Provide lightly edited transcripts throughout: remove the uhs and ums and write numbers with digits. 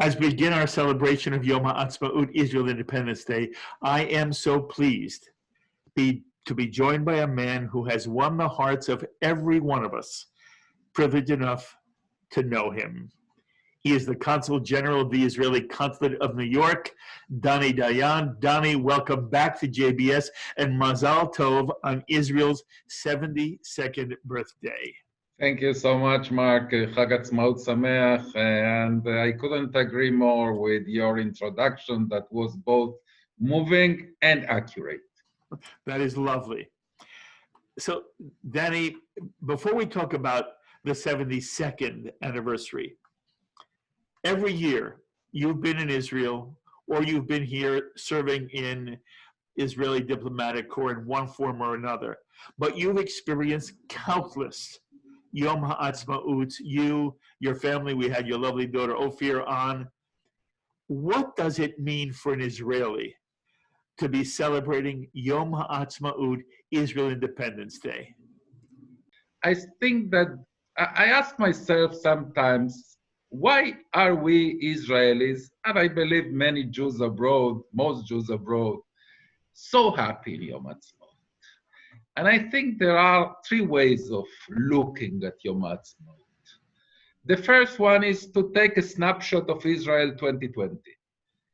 As we begin our celebration of Yom Haatzmaut, Israel Independence Day, I am so pleased to be joined by a man who has won the hearts of every one of us, privileged enough to know him. He is the Consul General of the Israeli Consulate of New York, Dani Dayan. Dani, welcome back to JBS, and Mazal Tov on Israel's 72nd birthday. Thank you so much, Mark. Chag Haatzmaut Sameach, and I couldn't agree more with your introduction that was both moving and accurate. That is lovely. So, Dani, before we talk about the 72nd anniversary, every year you've been in Israel or you've been here serving in Israeli diplomatic corps in one form or another, but you've experienced countless Yom Haatzmaut. You, your family, we had your lovely daughter Ophir on. What does it mean for an Israeli to be celebrating Yom Haatzmaut, Israel Independence Day? I think that I ask myself sometimes, why are we Israelis, and I believe many Jews abroad, most Jews abroad, so happy in Yom Haatzmaut? And I think there are three ways of looking at Yom Haatzmaut. The first one is to take a snapshot of Israel 2020.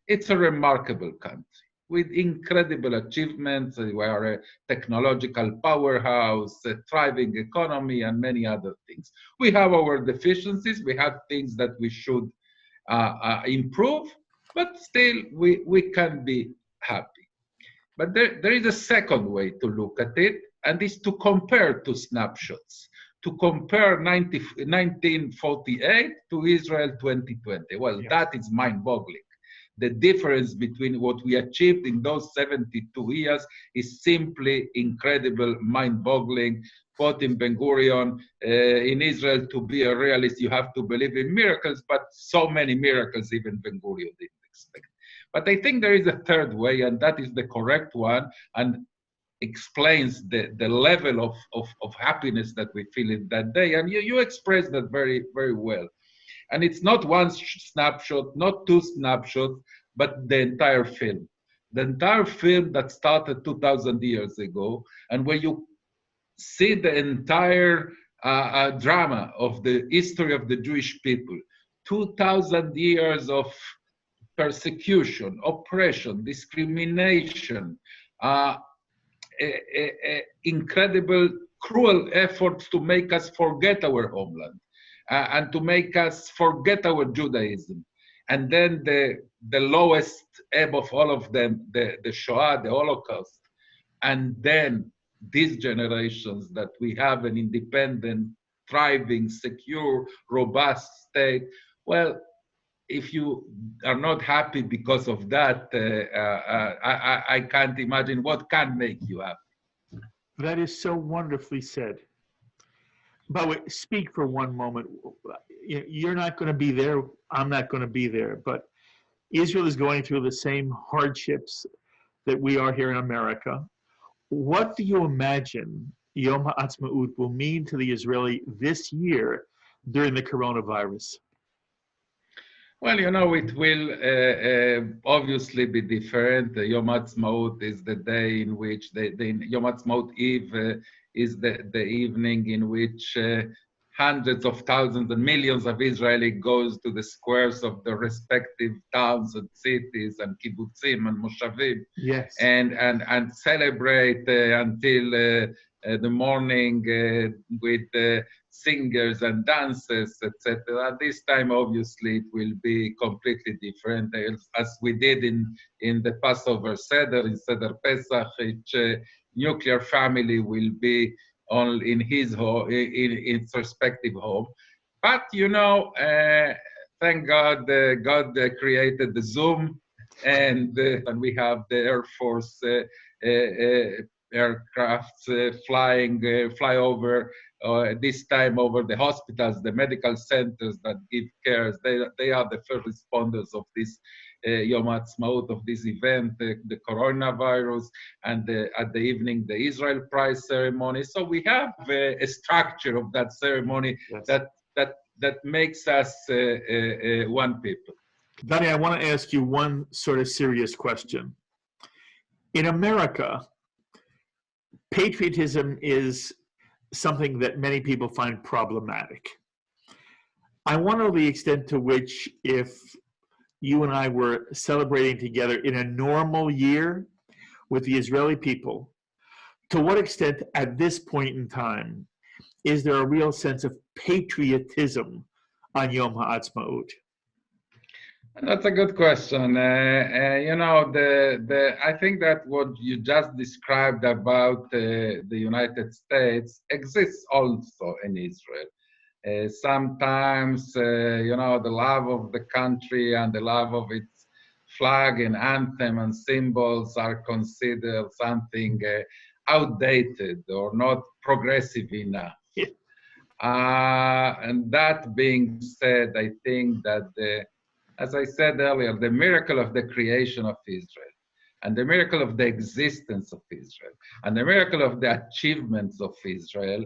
It's a remarkable country with incredible achievements. We are a technological powerhouse, a thriving economy, and many other things. We have our deficiencies. We have things that we should improve, but still we can be happy. But there is a second way to look at it, and is to compare two snapshots, to compare 1948 to Israel 2020. Well, yes. That is mind-boggling. The difference between what we achieved in those 72 years is simply incredible, mind-boggling. Quoting Ben-Gurion, in Israel, to be a realist, you have to believe in miracles, but so many miracles even Ben-Gurion didn't expect. But I think there is a third way, and that is the correct one, and explains the level of happiness that we feel in that day. And you expressed that very, very well. And it's not one snapshot, not two snapshots, but the entire film. The entire film that started 2,000 years ago, and where you see the entire drama of the history of the Jewish people, 2,000 years of persecution, oppression, discrimination, incredible, cruel efforts to make us forget our homeland and to make us forget our Judaism. And then the lowest ebb of all of them, the Shoah, the Holocaust. And then these generations that we have an independent, thriving, secure, robust state. Well, if you are not happy because of that, I can't imagine what can make you happy. That is so wonderfully said. By the way, speak for one moment. You're not going to be there. I'm not going to be there. But Israel is going through the same hardships that we are here in America. What do you imagine Yom Haatzmaut will mean to the Israeli this year during the coronavirus? Well, you know, it will obviously be different. Yom Haatzmaut is the day in which the Yom Haatzmaut Eve is the evening in which hundreds of thousands and millions of Israelis goes to the squares of the respective towns and cities and kibbutzim and moshavim, yes, and celebrate until the morning with singers and dances, etc. At this time, obviously, it will be completely different, as we did in the Passover Seder, in Seder Pesach. Each nuclear family will be in his home, in its respective home. But you know, thank God, God created the Zoom, and we have the Air Force aircrafts fly over. This time over the hospitals, the medical centers that give care. They are the first responders of this Yom Haatzmaut, of this event, the coronavirus, and at the evening, the Israel Prize ceremony. So we have a structure of that ceremony, yes, that makes us one people. Dani, I want to ask you one sort of serious question. In America, patriotism is something that many people find problematic. I wonder the extent to which, if you and I were celebrating together in a normal year with the Israeli people, to what extent at this point in time is there a real sense of patriotism on Yom Haatzmaut? That's a good question. I think that what you just described about the United States exists also in Israel. Sometimes, the love of the country and the love of its flag and anthem and symbols are considered something outdated or not progressive enough. And that being said, I think that as I said earlier, the miracle of the creation of Israel and the miracle of the existence of Israel and the miracle of the achievements of Israel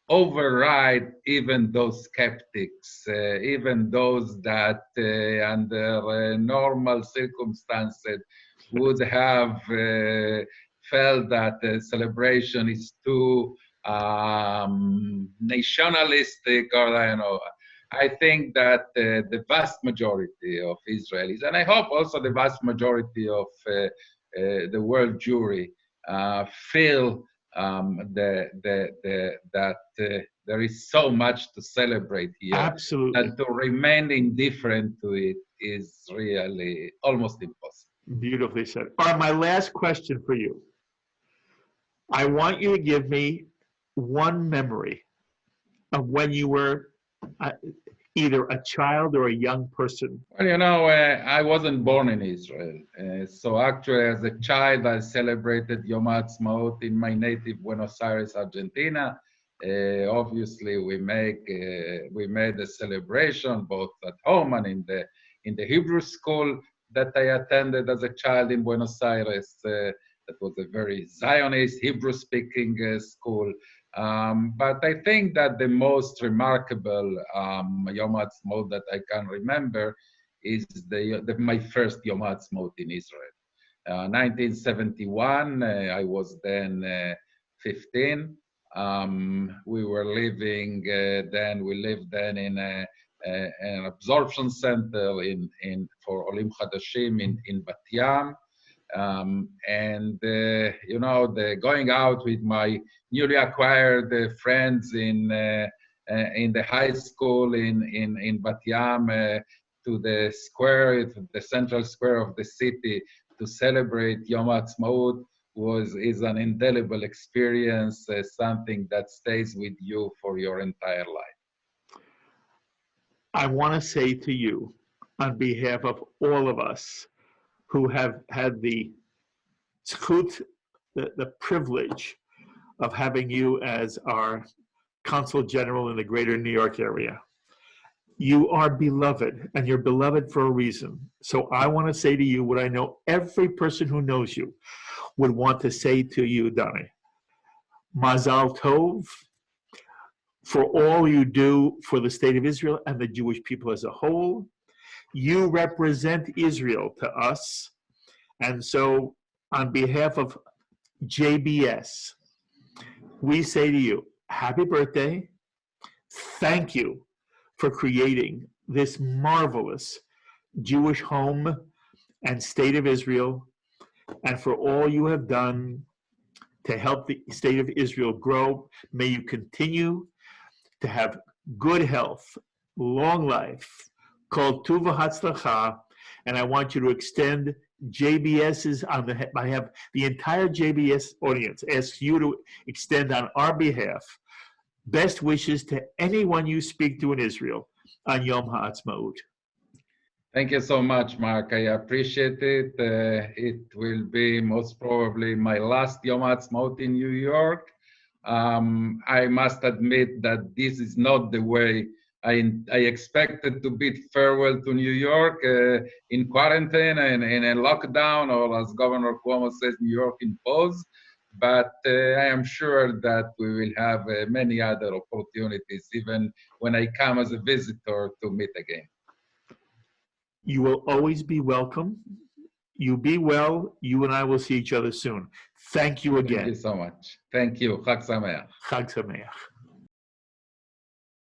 override even those skeptics, even those that under normal circumstances would have felt that the celebration is too nationalistic, or I don't know. I think that the vast majority of Israelis, and I hope also the vast majority of the world jury, feel that there is so much to celebrate here. Absolutely. And to remain indifferent to it is really almost impossible. Beautifully said. All right, my last question for you. I want you to give me one memory of when you were either a child or a young person. Well, I wasn't born in Israel. So actually, as a child, I celebrated Yom Haatzmaut in my native Buenos Aires, Argentina. Obviously, we made a celebration both at home and in the Hebrew school that I attended as a child in Buenos Aires. That was a very Zionist, Hebrew-speaking school. But I think that the most remarkable Yom Haatzmaut that I can remember is my first Yom Haatzmaut in Israel. 1971, I was then 15. We lived then in an absorption center for Olim Chadashim in Bat Yam. Going out with my newly acquired friends in the high school in Bat Yam to the square, the central square of the city, to celebrate Yom Haatzmaut is an indelible experience, something that stays with you for your entire life. I want to say to you, on behalf of all of us who have had the privilege of having you as our Consul General in the greater New York area. You are beloved, and you're beloved for a reason. So I want to say to you what I know every person who knows you would want to say to you, Dani. Mazal Tov for all you do for the state of Israel and the Jewish people as a whole. You represent Israel to us. And so on behalf of JBS, we say to you, happy birthday. Thank you for creating this marvelous Jewish home and state of Israel, and for all you have done to help the state of Israel grow. May you continue to have good health, long life, called Tuva Hatzlacha, and I want you to extend JBS's I have the entire JBS audience ask you to extend on our behalf best wishes to anyone you speak to in Israel on Yom Haatzmaut. Thank you so much, Mark. I appreciate it. It will be most probably my last Yom Haatzmaut in New York. I must admit that this is not the way I expected to bid farewell to New York in quarantine and in a lockdown, or as Governor Cuomo says, New York imposed. But I am sure that we will have many other opportunities, even when I come as a visitor, to meet again. You will always be welcome. You be well. You and I will see each other soon. Thank you again. Thank you so much. Thank you. Chag Sameach. Chag Sameach.